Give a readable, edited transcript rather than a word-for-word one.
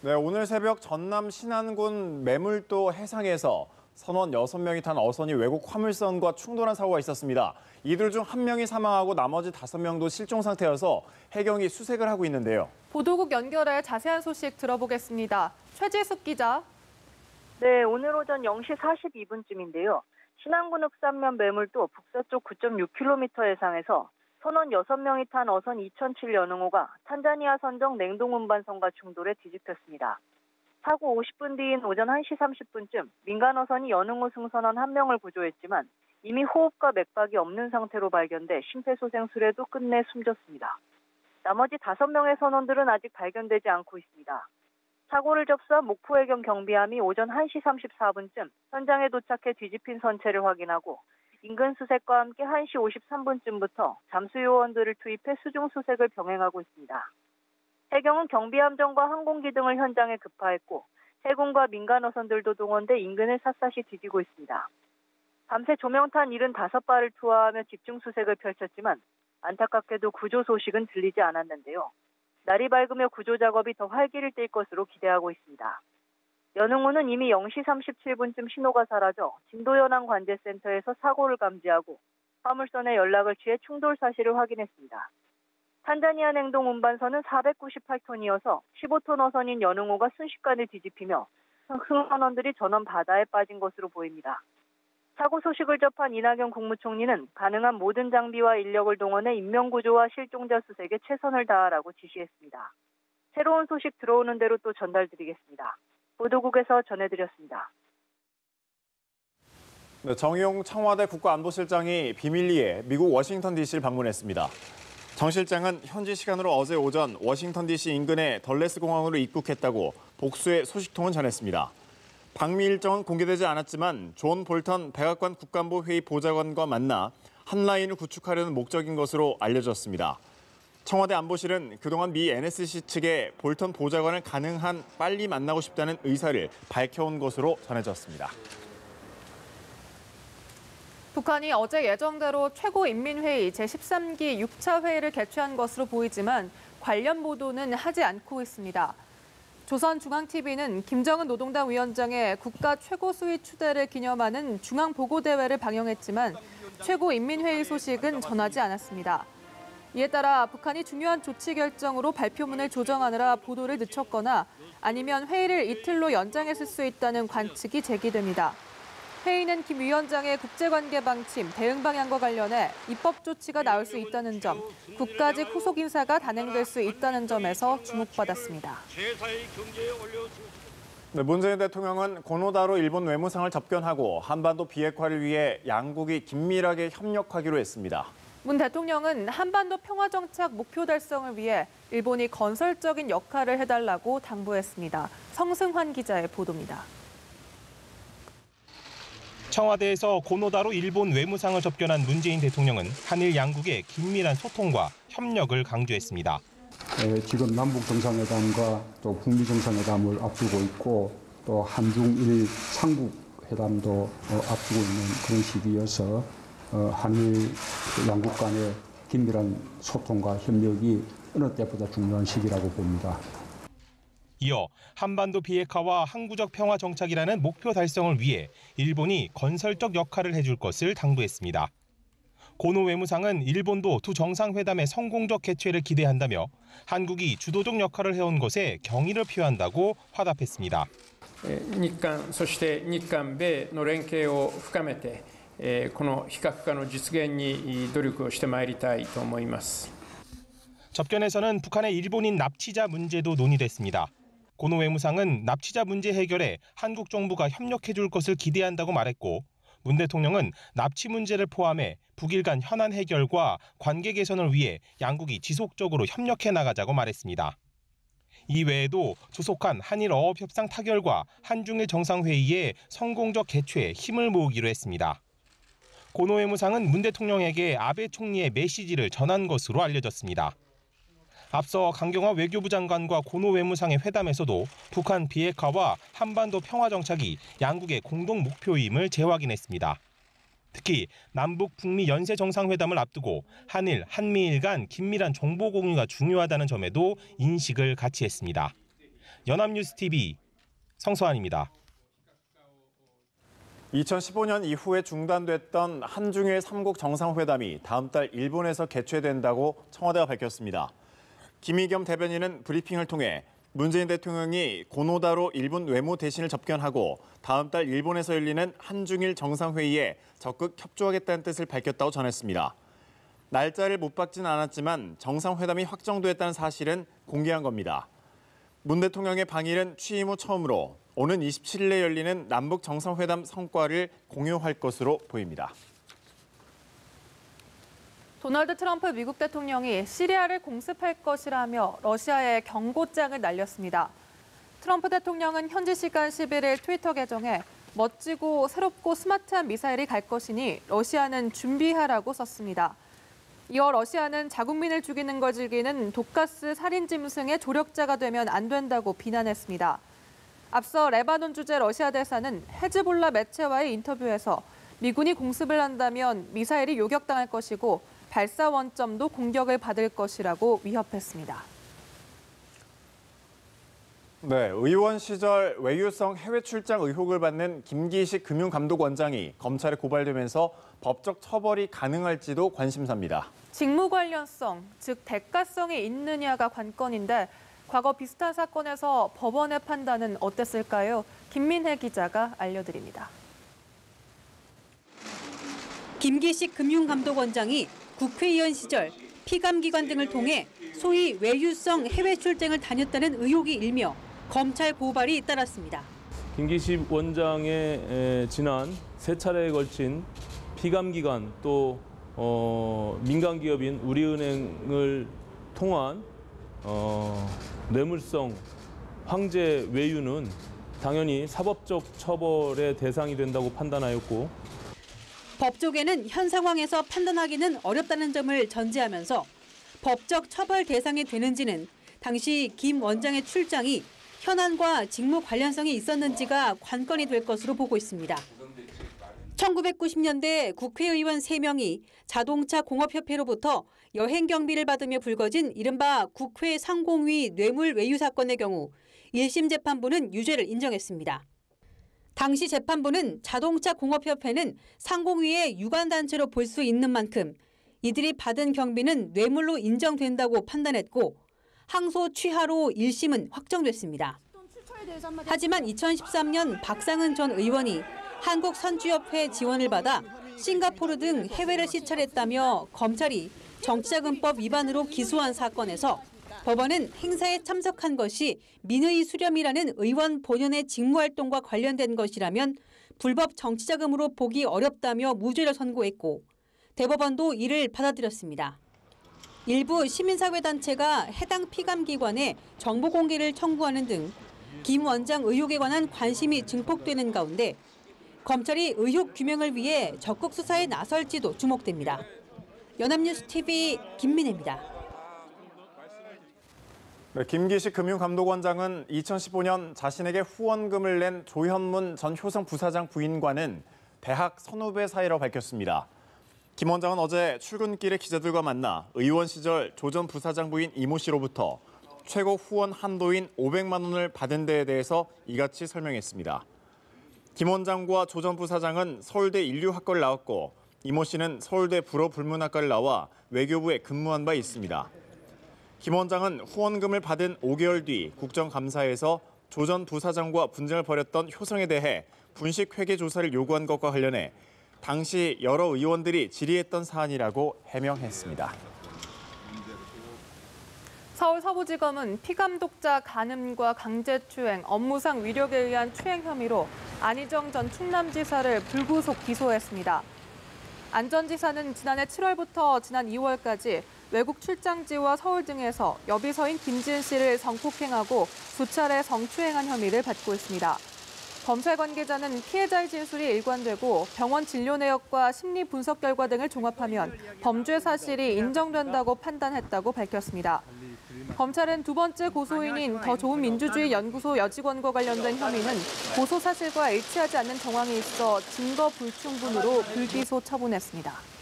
네, 오늘 새벽 전남 신안군 매물도 해상에서 선원 6명이 탄 어선이 외국 화물선과 충돌한 사고가 있었습니다. 이들 중 1명이 사망하고 나머지 5명도 실종 상태여서 해경이 수색을 하고 있는데요. 보도국 연결해 자세한 소식 들어보겠습니다. 최지숙 기자. 네, 오늘 오전 0시 42분쯤인데요. 신안군 흑산면 매물도 북서쪽 9.6km 해상에서 선원 6명이 탄 어선 2007 연흥호가 탄자니아 선정 냉동 운반선과 충돌해 뒤집혔습니다. 사고 50분 뒤인 오전 1시 30분쯤 민간 어선이 연흥호 승선원 1명을 구조했지만 이미 호흡과 맥박이 없는 상태로 발견돼 심폐소생술에도 끝내 숨졌습니다. 나머지 5명의 선원들은 아직 발견되지 않고 있습니다. 사고를 접수한 목포해경 경비함이 오전 1시 34분쯤 현장에 도착해 뒤집힌 선체를 확인하고 인근 수색과 함께 1시 53분쯤부터 잠수 요원들을 투입해 수중 수색을 병행하고 있습니다. 해경은 경비함정과 항공기 등을 현장에 급파했고 해군과 민간 어선들도 동원돼 인근을 샅샅이 뒤지고 있습니다. 밤새 조명탄 75발을 투하하며 집중 수색을 펼쳤지만 안타깝게도 구조 소식은 들리지 않았는데요. 날이 밝으며 구조 작업이 더 활기를 띨 것으로 기대하고 있습니다. 연흥호는 이미 0시 37분쯤 신호가 사라져 진도연안관제센터에서 사고를 감지하고 화물선에 연락을 취해 충돌 사실을 확인했습니다. 탄자니아 냉동 운반선은 498톤이어서 15톤 어선인 연흥호가 순식간에 뒤집히며 승선원들이 전원 바다에 빠진 것으로 보입니다. 사고 소식을 접한 이낙연 국무총리는 가능한 모든 장비와 인력을 동원해 인명구조와 실종자 수색에 최선을 다하라고 지시했습니다. 새로운 소식 들어오는 대로 또 전달드리겠습니다. 보도국에서 전해드렸습니다. 네, 정의용 청와대 국가안보실장이 비밀리에 미국 워싱턴 DC를 방문했습니다. 정 실장은 현지 시간으로 어제 오전 워싱턴 DC 인근의 덜레스 공항으로 입국했다고 복수의 소식통은 전했습니다. 방미 일정은 공개되지 않았지만 존 볼턴 백악관 국가안보회의 보좌관과 만나 한 라인을 구축하려는 목적인 것으로 알려졌습니다. 청와대 안보실은 그동안 미 NSC 측에 볼턴 보좌관을 가능한 빨리 만나고 싶다는 의사를 밝혀온 것으로 전해졌습니다. 북한이 어제 예정대로 최고인민회의 제13기 6차 회의를 개최한 것으로 보이지만 관련 보도는 하지 않고 있습니다. 조선중앙TV는 김정은 노동당 위원장의 국가 최고 수위 추대를 기념하는 중앙보고대회를 방영했지만 최고인민회의 소식은 전하지 않았습니다. 이에 따라 북한이 중요한 조치 결정으로 발표문을 조정하느라 보도를 늦췄거나 아니면 회의를 이틀로 연장했을 수 있다는 관측이 제기됩니다. 회의는 김 위원장의 국제관계 방침, 대응 방향과 관련해 입법 조치가 나올 수 있다는 점, 국가직 후속 인사가 단행될 수 있다는 점에서 주목받았습니다. 네, 문재인 대통령은 고노다로 일본 외무상을 접견하고 한반도 비핵화를 위해 양국이 긴밀하게 협력하기로 했습니다. 문 대통령은 한반도 평화정착 목표 달성을 위해 일본이 건설적인 역할을 해달라고 당부했습니다. 성승환 기자의 보도입니다. 청와대에서 고노다로 일본 외무상을 접견한 문재인 대통령은 한일 양국의 긴밀한 소통과 협력을 강조했습니다. 지금 남북 정상회담과 또 북미 정상회담을 앞두고 있고 또 한중일 삼국 회담도 앞두고 있는 그런 시기여서 한일 양국 간의 긴밀한 소통과 협력이 어느 때보다 중요한 시기라고 봅니다. 이어 한반도 비핵화와 항구적 평화 정착이라는 목표 달성을 위해 일본이 건설적 역할을 해줄 것을 당부했습니다. 고노 외무상은 일본도 두 정상회담의 성공적 개최를 기대한다며 한국이 주도적 역할을 해온 것에 경의를 표한다고 화답했습니다. 日韓そして日韓米の連携を深めてこの非核化の実現に努力をしてまいりたいと思います。 접견에서는 북한의 일본인 납치자 문제도 논의됐습니다. 고노 외무상은 납치자 문제 해결에 한국 정부가 협력해 줄 것을 기대한다고 말했고 문 대통령은 납치 문제를 포함해 북일 간 현안 해결과 관계 개선을 위해 양국이 지속적으로 협력해 나가자고 말했습니다. 이외에도 조속한 한일 어업 협상 타결과 한중일 정상회의의 성공적 개최에 힘을 모으기로 했습니다. 고노 외무상은 문 대통령에게 아베 총리의 메시지를 전한 것으로 알려졌습니다. 앞서 강경화 외교부 장관과 고노 외무상의 회담에서도 북한 비핵화와 한반도 평화 정착이 양국의 공동 목표임을 재확인했습니다. 특히 남북 북미 연쇄 정상회담을 앞두고 한일, 한미일 간 긴밀한 정보 공유가 중요하다는 점에도 인식을 같이 했습니다. 연합뉴스TV 성서환입니다. 2015년 이후에 중단됐던 한중일 3국 정상회담이 다음 달 일본에서 개최된다고 청와대가 밝혔습니다. 김의겸 대변인은 브리핑을 통해 문재인 대통령이 고노다로 일본 외무 대신을 접견하고 다음 달 일본에서 열리는 한중일 정상회의에 적극 협조하겠다는 뜻을 밝혔다고 전했습니다. 날짜를 못 박진 않았지만 정상회담이 확정됐다는 사실은 공개한 겁니다. 문 대통령의 방일은 취임 후 처음으로 오는 27일에 열리는 남북 정상회담 성과를 공유할 것으로 보입니다. 도널드 트럼프 미국 대통령이 시리아를 공습할 것이라며 러시아에 경고장을 날렸습니다. 트럼프 대통령은 현지 시간 11일 트위터 계정에 멋지고 새롭고 스마트한 미사일이 갈 것이니 러시아는 준비하라고 썼습니다. 이어 러시아는 자국민을 죽이는 걸 즐기는 독가스 살인 짐승의 조력자가 되면 안 된다고 비난했습니다. 앞서 레바논 주재 러시아 대사는 헤즈볼라 매체와의 인터뷰에서 미군이 공습을 한다면 미사일이 요격당할 것이고 발사 원점도 공격을 받을 것이라고 위협했습니다. 네, 의원 시절 외유성 해외 출장 의혹을 받는 김기식 금융감독원장이 검찰에 고발되면서 법적 처벌이 가능할지도 관심사입니다. 직무 관련성, 즉 대가성이 있느냐가 관건인데 과거 비슷한 사건에서 법원의 판단은 어땠을까요? 김민혜 기자가 알려드립니다. 김기식 금융감독원장이 국회의원 시절 피감기관 등을 통해 소위 외유성 해외 출장을 다녔다는 의혹이 일며 검찰 고발이 따랐습니다. 김기식 원장의 지난 3차례에 걸친 피감기관 또 민간기업인 우리은행을 통한 뇌물성 황제 외유는 당연히 사법적 처벌의 대상이 된다고 판단하였고 법조계는 현 상황에서 판단하기는 어렵다는 점을 전제하면서 법적 처벌 대상이 되는지는 당시 김 원장의 출장이 현안과 직무 관련성이 있었는지가 관건이 될 것으로 보고 있습니다. 1990년대 국회의원 3명이 자동차 공업협회로부터 여행 경비를 받으며 불거진 이른바 국회 상공위 뇌물 외유 사건의 경우 1심 재판부는 유죄를 인정했습니다. 당시 재판부는 자동차 공업협회는 상공위의 유관단체로 볼 수 있는 만큼 이들이 받은 경비는 뇌물로 인정된다고 판단했고 항소 취하로 1심은 확정됐습니다. 하지만 2013년 박상은 전 의원이 한국선주협회 지원을 받아 싱가포르 등 해외를 시찰했다며 검찰이 정치자금법 위반으로 기소한 사건에서 법원은 행사에 참석한 것이 민의 수렴이라는 의원 본연의 직무활동과 관련된 것이라면 불법 정치자금으로 보기 어렵다며 무죄를 선고했고 대법원도 이를 받아들였습니다. 일부 시민사회단체가 해당 피감기관에 정보 공개를 청구하는 등 김 원장 의혹에 관한 관심이 증폭되는 가운데 검찰이 의혹 규명을 위해 적극 수사에 나설지도 주목됩니다. 연합뉴스TV 김민혜입니다. 네, 김기식 금융감독원장은 2015년 자신에게 후원금을 낸 조현문 전 효성 부사장 부인과는 대학 선후배 사이라고 밝혔습니다. 김 원장은 어제 출근길에 기자들과 만나 의원 시절 조 전 부사장 부인 이모 씨로부터 최고 후원 한도인 500만 원을 받은 데에 대해서 이같이 설명했습니다. 김 원장과 조 전 부사장은 서울대 인류학과를 나왔고 이모 씨는 서울대 불어불문학과를 나와 외교부에 근무한 바 있습니다. 김 원장은 후원금을 받은 5개월 뒤 국정감사에서 조 전 부사장과 분쟁을 벌였던 효성에 대해 분식회계 조사를 요구한 것과 관련해 당시 여러 의원들이 질의했던 사안이라고 해명했습니다. 서울 서부지검은 피감독자 간음과 강제추행, 업무상 위력에 의한 추행 혐의로 안희정 전 충남지사를 불구속 기소했습니다. 안 전 지사는 지난해 7월부터 지난 2월까지 외국 출장지와 서울 등에서 여비서인 김지은 씨를 성폭행하고 수차례 성추행한 혐의를 받고 있습니다. 검찰 관계자는 피해자의 진술이 일관되고 병원 진료 내역과 심리 분석 결과 등을 종합하면 범죄 사실이 인정된다고 판단했다고 밝혔습니다. 검찰은 두 번째 고소인인 더 좋은 민주주의 연구소 여직원과 관련된 혐의는 고소 사실과 일치하지 않는 정황이 있어 증거 불충분으로 불기소 처분했습니다.